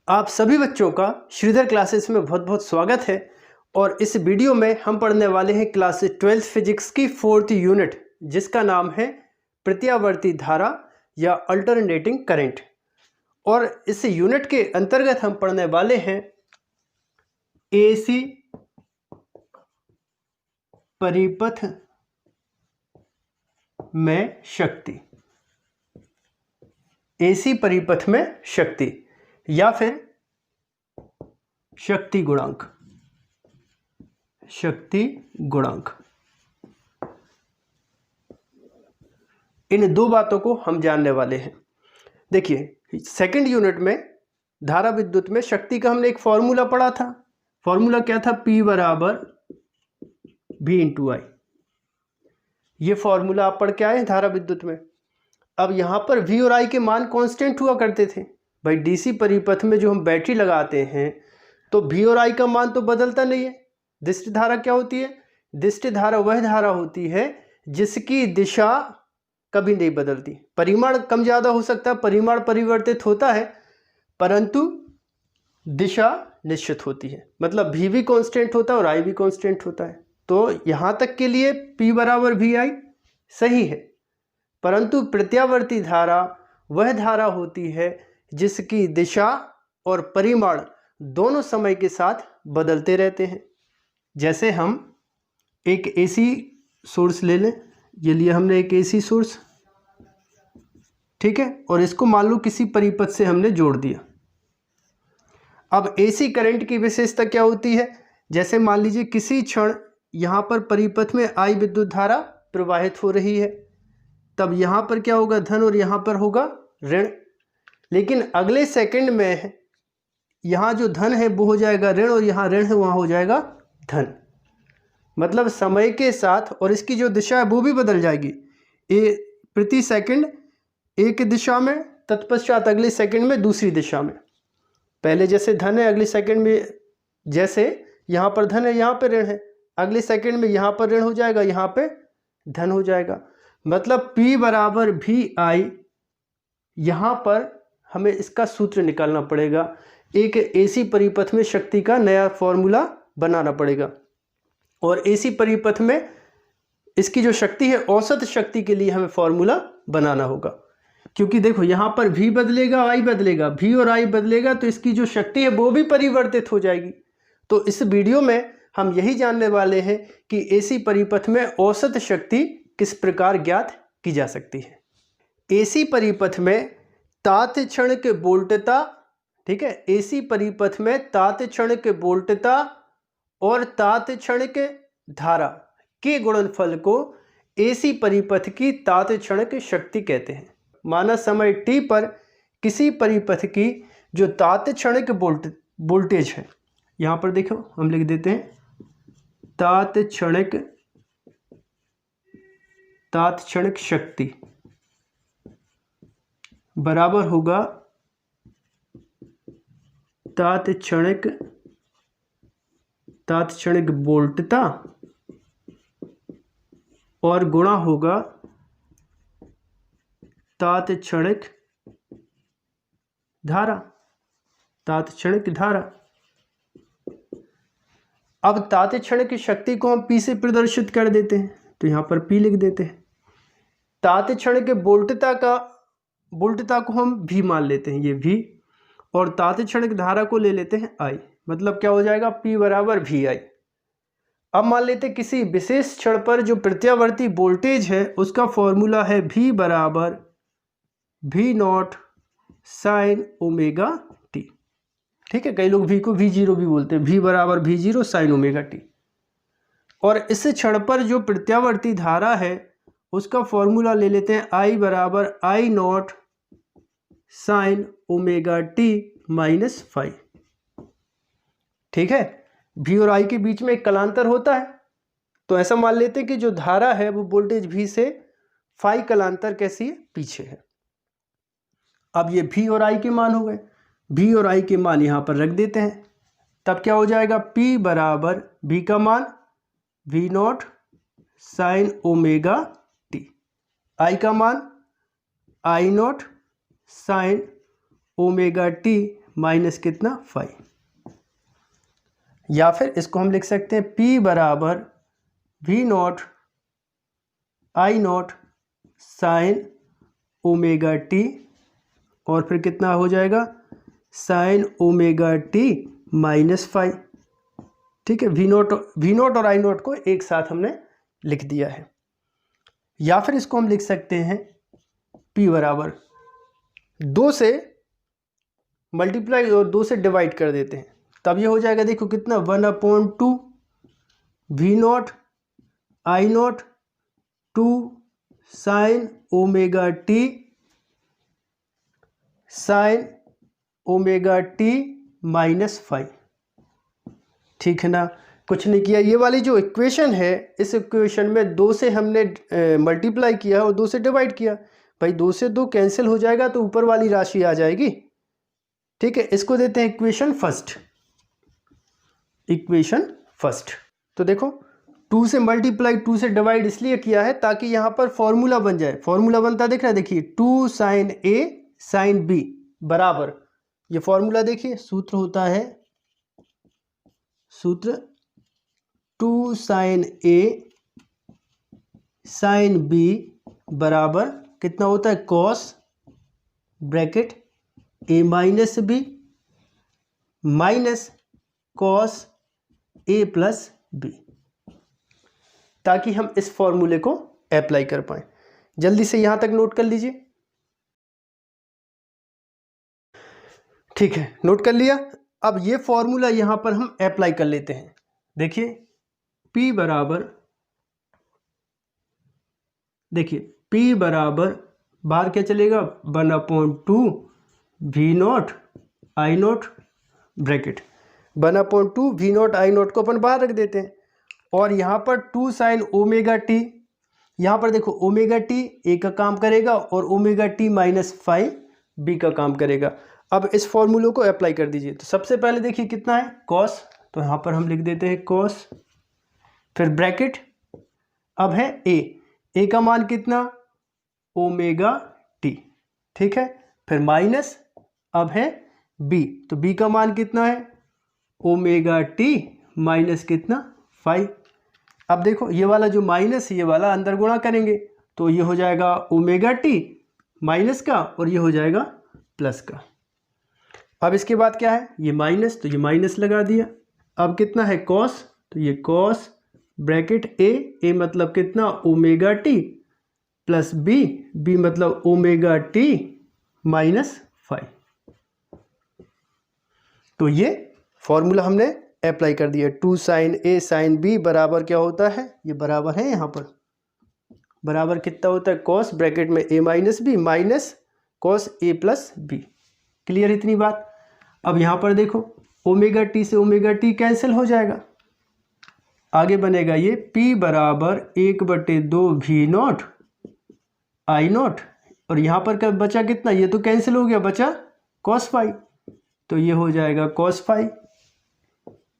आप सभी बच्चों का श्रीधर क्लासेस में बहुत बहुत स्वागत है। और इस वीडियो में हम पढ़ने वाले हैं क्लास 12th फिजिक्स की 4th यूनिट, जिसका नाम है प्रत्यावर्ती धारा या अल्टरनेटिंग करंट। और इस यूनिट के अंतर्गत हम पढ़ने वाले हैं एसी परिपथ में शक्ति, एसी परिपथ में शक्ति या फिर शक्ति गुणांक, शक्ति गुणांक। इन दो बातों को हम जानने वाले हैं। देखिए, सेकंड यूनिट में धारा विद्युत में शक्ति का हमने एक फॉर्मूला पढ़ा था। फॉर्मूला क्या था? P बराबर V इंटू आई। ये फॉर्मूला आप पढ़ के आए धारा विद्युत में। अब यहाँ पर V और I के मान कांस्टेंट हुआ करते थे। भाई डीसी परिपथ में जो हम बैटरी लगाते हैं तो V और I का मान तो बदलता नहीं है। दिष्ट धारा क्या होती है? दिष्ट धारा वह धारा होती है जिसकी दिशा कभी नहीं बदलती। परिमाण कम ज़्यादा हो सकता है, परिमाण परिवर्तित होता है, परंतु दिशा निश्चित होती है। मतलब V भी कांस्टेंट होता है और I भी कांस्टेंट होता है। तो यहाँ तक के लिए P बराबर VI सही है। परंतु प्रत्यावर्ती धारा वह धारा होती है जिसकी दिशा और परिमाण दोनों समय के साथ बदलते रहते हैं। जैसे हम एक एसी सोर्स ले लें, ये लिए हमने एक एसी सोर्स, ठीक है, और इसको मान लो किसी परिपथ से हमने जोड़ दिया। अब एसी करंट की विशेषता क्या होती है? जैसे मान लीजिए किसी क्षण यहाँ पर परिपथ में आई विद्युत धारा प्रवाहित हो रही है, तब यहाँ पर क्या होगा? धन, और यहाँ पर होगा ऋण। लेकिन अगले सेकंड में यहाँ जो धन है वो हो जाएगा ऋण, और यहाँ ऋण है वहाँ हो जाएगा धन। मतलब समय के साथ और इसकी जो दिशा है वो भी बदल जाएगी। प्रति सेकंड एक दिशा में, तत्पश्चात अगले सेकंड में दूसरी दिशा में। पहले जैसे धन है, अगले सेकंड में जैसे यहाँ पर धन है यहाँ पर ऋण है, अगले सेकंड में यहाँ पर ऋण हो जाएगा, यहाँ पे धन हो जाएगा। मतलब P बराबर VI। यहाँ पर हमें इसका सूत्र निकालना पड़ेगा। एक एसी परिपथ में शक्ति का नया फॉर्मूला बनाना पड़ेगा। और एसी परिपथ में इसकी जो शक्ति है, औसत शक्ति के लिए हमें फॉर्मूला बनाना होगा। क्योंकि देखो यहाँ पर V बदलेगा, I बदलेगा, V और I बदलेगा तो इसकी जो शक्ति है वो भी परिवर्तित हो जाएगी। तो इस वीडियो में हम यही जानने वाले हैं कि एसी परिपथ में औसत शक्ति किस प्रकार ज्ञात की जा सकती है। एसी परिपथ में तात्क्षणिक वोल्टता, ठीक है, एसी परिपथ में तात्क्षणिक वोल्टता और तात्क्षणिक धारा के गुणनफल को एसी परिपथ की तात्क्षणिक शक्ति कहते हैं। माना समय t पर किसी परिपथ की जो तात्क्षणिक वोल्टेज है, यहाँ पर देखो हम लिख देते हैं तात्क्षणिक शक्ति बराबर होगा तात्क्षणिक वोल्टता और गुणा होगा तात्क्षणिक धारा, तात्क्षणिक धारा। अब तात्क्षणिक शक्ति को हम P से प्रदर्शित कर देते हैं, तो यहाँ पर P लिख देते हैं। तात्क्षणिक वोल्टता को हम V मान लेते हैं, ये V, और तात्क्षणिक धारा को ले लेते हैं I। मतलब क्या हो जाएगा? P बराबर VI। अब मान लेते हैं किसी विशेष क्षण पर जो प्रत्यावर्ती वोल्टेज है उसका फॉर्मूला है V बराबर V0 साइन ओमेगा टी। ठीक है, कई लोग V को V0 भी बोलते हैं। V बराबर V0 साइन ओमेगा टी। और इस क्षण पर जो प्रत्यावर्ती धारा है उसका फॉर्मूला ले लेते हैं I बराबर I0 sign omega t minus 5। ठीक है, V और I के बीच में एक कलांतर होता है, तो ऐसा मान लेते हैं कि जो धारा है वो वोल्टेज V से फाई कलांतर कैसी है? पीछे है। अब ये V और I के मान हो गए। V और I के मान यहाँ पर रख देते हैं, तब क्या हो जाएगा? P बराबर V का मान V0 sign omega T, I का मान I0 sign omega t minus कितना 5। या फिर इसको हम लिख सकते हैं P बराबर V not I not sign omega T, और फिर कितना हो जाएगा साइन ओमेगा टी माइनस 5। ठीक है, वी नोट और आई नोट को एक साथ हमने लिख दिया है। या फिर इसको हम लिख सकते हैं P बराबर 2 से मल्टीप्लाई और 2 से डिवाइड कर देते हैं, तब ये हो जाएगा, देखो कितना 1/2 v naught I naught 2 sine omega t sine omega t minus 5। ठीक है ना, कुछ नहीं किया। ये वाली जो इक्वेशन है, इस इक्वेशन में 2 से हमने मल्टीप्लाई किया और 2 से डिवाइड किया। भाई 2 से 2 कैंसिल हो जाएगा तो ऊपर वाली राशि आ जाएगी। ठीक है, इसको देते हैं इक्वेशन फर्स्ट। इक्वेशन फर्स्ट तो देखो 2 से मल्टीप्लाई 2 से डिवाइड इसलिए किया है ताकि यहाँ पर फॉर्मूला बन जाए। फॉर्मूला बनता दिख रहा है, देखिए 2 साइन ए साइन बी बराबर, ये फॉर्मूला देखिए, सूत्र होता है, सूत्र 2 साइन ए साइन बी बराबर कितना होता है cos bracket A minus B minus cos A plus B, ताकि हम इस फॉर्मूले को अप्लाई कर पाए। जल्दी से यहां तक नोट कर लीजिए। ठीक है, नोट कर लिया। अब ये फॉर्मूला यहां पर हम अप्लाई कर लेते हैं। देखिए P बराबर, देखिए P बराबर बाहर क्या चलेगा 1/2 v naught I naught bracket 1/2 v naught I naught को अपन बाहर रख देते हैं, और यहाँ पर 2 साइन ओमेगा टी, यहाँ पर देखो ओमेगा टी ए का काम करेगा और ओमेगा टी माइनस 5 बी का काम करेगा। अब इस फॉर्मूले को अप्लाई कर दीजिए। तो सबसे पहले देखिए कितना है कॉस, तो यहाँ पर हम लिख देते हैं कॉस, फिर ब्रैकेट, अब है ए का मान कितना ओमेगा टी, ठीक है, फिर माइनस, अब है बी, तो बी का मान कितना है ओमेगा टी माइनस कितना 5। अब देखो ये वाला जो माइनस ये वाला अंदर गुणा करेंगे तो ये हो जाएगा ओमेगा टी माइनस का और ये हो जाएगा प्लस का। अब इसके बाद क्या है ये माइनस, तो ये माइनस लगा दिया। अब कितना है कॉस, तो ये कॉस ब्रैकेट ए मतलब कितना ओमेगा टी प्लस बी मतलब ओमेगा टी माइनस 5। तो ये फॉर्मूला हमने अप्लाई कर दिया। 2 साइन ए साइन बी बराबर क्या होता है, ये बराबर है यहाँ पर बराबर कितना होता है कॉस ब्रैकेट में ए minus B minus cos A plus B. Clear इतनी बात। अब यहाँ पर देखो ओमेगा टी से ओमेगा टी कैंसिल हो जाएगा, आगे बनेगा ये P बराबर 1/2 वी नॉट आई नॉट, और यहाँ पर क्या बचा कितना, ये तो कैंसिल हो गया, बचा cos 5, तो ये हो जाएगा cos 5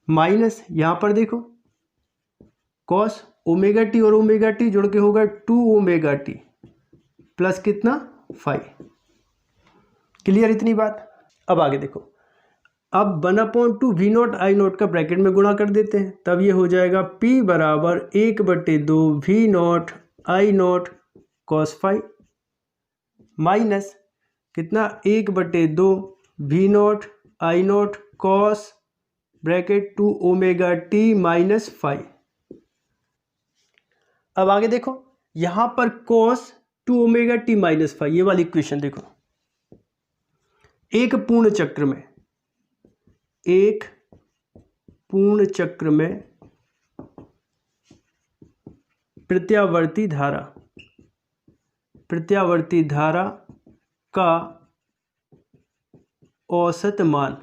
माइनस यहाँ पर देखो cos ओमेगा टी और ओमेगा टी जुड़ के होगा 2 ओमेगा टी प्लस कितना 5। क्लियर इतनी बात। अब आगे देखो, अब 1/2 वी नॉट आई नॉट का ब्रैकेट में गुणा कर देते हैं, तब ये हो जाएगा P बराबर 1/2 v naught I naught cos 5 minus कितना 1/2 v naught I naught cos bracket 2 omega t minus 5। अब आगे देखो यहां पर cos 2 ओमेगा टी माइनस 5, ये वाली इक्वेशन देखो, एक पूर्ण चक्र में प्रत्यावर्ती धारा का औसत मान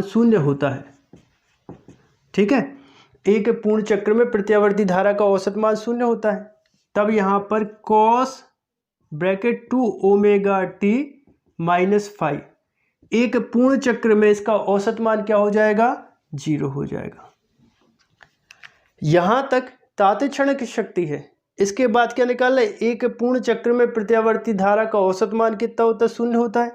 0 होता है। ठीक है, एक पूर्ण चक्र में प्रत्यावर्ती धारा का औसत मान 0 होता है, तब यहां पर cos bracket 2 omega t minus 5, एक पूर्ण चक्र में इसका औसत मान क्या हो जाएगा 0 हो जाएगा। यहां तक तात्क्षणिक शक्ति है। इसके बाद क्या निकालना है, एक पूर्ण चक्र में प्रत्यावर्ती धारा का औसत मान कितना होता है 0 होता है,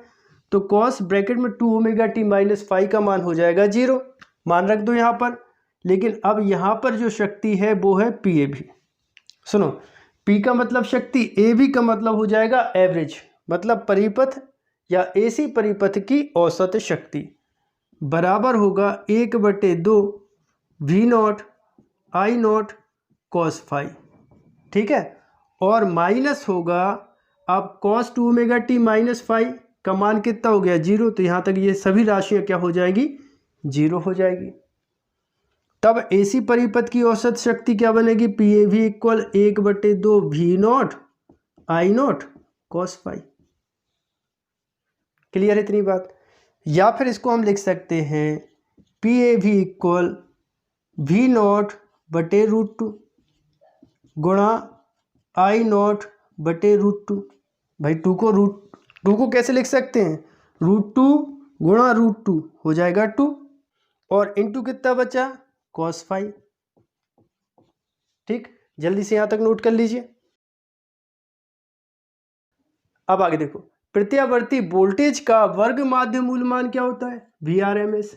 तो कॉस ब्रैकेट में 2 ओमेगा टी माइनस फाई का मान हो जाएगा 0, मान रख दो यहाँ पर। लेकिन अब यहाँ पर जो शक्ति है वो है पी ए भी। सुनो, पी का मतलब शक्ति, ए भी का मतलब हो जाएगा एवरेज, मतलब परिपथ या एसी परिपथ की औसत शक्ति, बराबर होगा 1/2 v naught I naught cos phi. ठीक है, और माइनस होगा अब cos 2 omega t minus phi का मान कितना हो गया 0, तो यहाँ तक ये सभी राशियाँ क्या हो जाएगी 0 हो जाएगी। तब एसी परिपथ की औसत शक्ति क्या बनेगी, पी ए भी equal 1/2 v naught I naught cos phi. Clear इतनी बात। या फिर इसको हम लिख सकते हैं पी ए भी इक्वल वी नॉट बटे √2 गुणा आई नॉट बटे √2। भाई टू को कैसे लिख सकते हैं, √2 गुणा √2 हो जाएगा 2, और इंटू कितना बचा कॉस फाई। ठीक, जल्दी से यहां तक नोट कर लीजिए। अब आगे देखो, प्रत्यावर्ती वोल्टेज का वर्ग माध्य मूल मान क्या होता है, VRMS।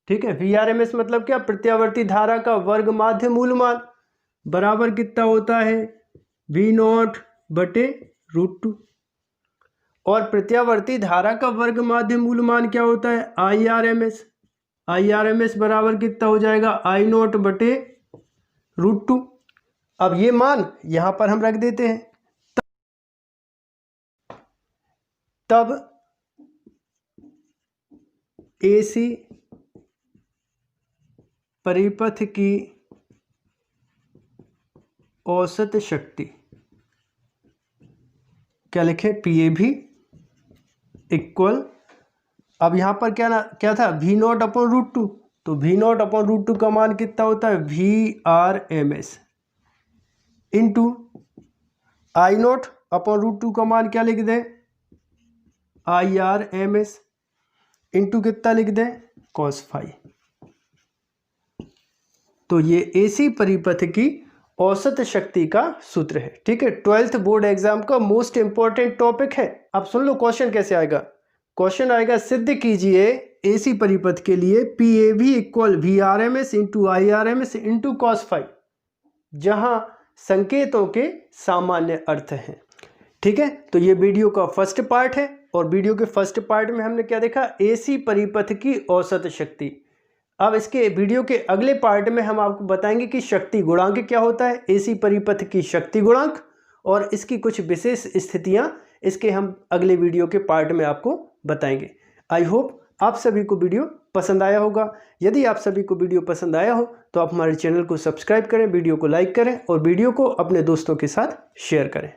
ठीक है, VRMS मतलब क्या, प्रत्यावर्ती धारा का वर्ग माध्य मूल मान, बराबर कितना होता है V नॉट बटे √2। और प्रत्यावर्ती धारा का वर्ग माध्य मूल मान क्या होता है IRMS बराबर कितना हो जाएगा I नॉट बटे √2। अब ये मान यहां पर हम रख देते हैं। तब एसी परिपथ की औसत शक्ति क्या लिखे, पी ए भी इक्वल, अब यहां पर क्या था V नॉट अपॉन √2, तो V नॉट अपॉन √2 का मान कितना होता है VRMS into I not upon √2 का मान क्या लिख दें IRMS इंटू कितना लिख दें कॉस फाई। तो ये एसी परिपथ की औसत शक्ति का सूत्र है। ठीक है, 12th बोर्ड एग्जाम का मोस्ट इंपॉर्टेंट टॉपिक है। अब सुन लो क्वेश्चन कैसे आएगा। क्वेश्चन आएगा, सिद्ध कीजिए एसी परिपथ के लिए पी ए भी equal VRMS into IRMS into cos phi, जहां संकेतों के सामान्य अर्थ हैं। ठीक है, तो ये वीडियो का फर्स्ट पार्ट है, और वीडियो के फर्स्ट पार्ट में हमने क्या देखा, एसी परिपथ की औसत शक्ति। अब इसके वीडियो के अगले पार्ट में हम आपको बताएंगे कि शक्ति गुणांक क्या होता है, एसी परिपथ की शक्ति गुणांक, और इसकी कुछ विशेष स्थितियां इसके हम अगले वीडियो के पार्ट में आपको बताएंगे। आई होप आप सभी को वीडियो पसंद आया होगा। यदि आप सभी को वीडियो पसंद आया हो तो आप हमारे चैनल को सब्सक्राइब करें, वीडियो को लाइक करें और वीडियो को अपने दोस्तों के साथ शेयर करें।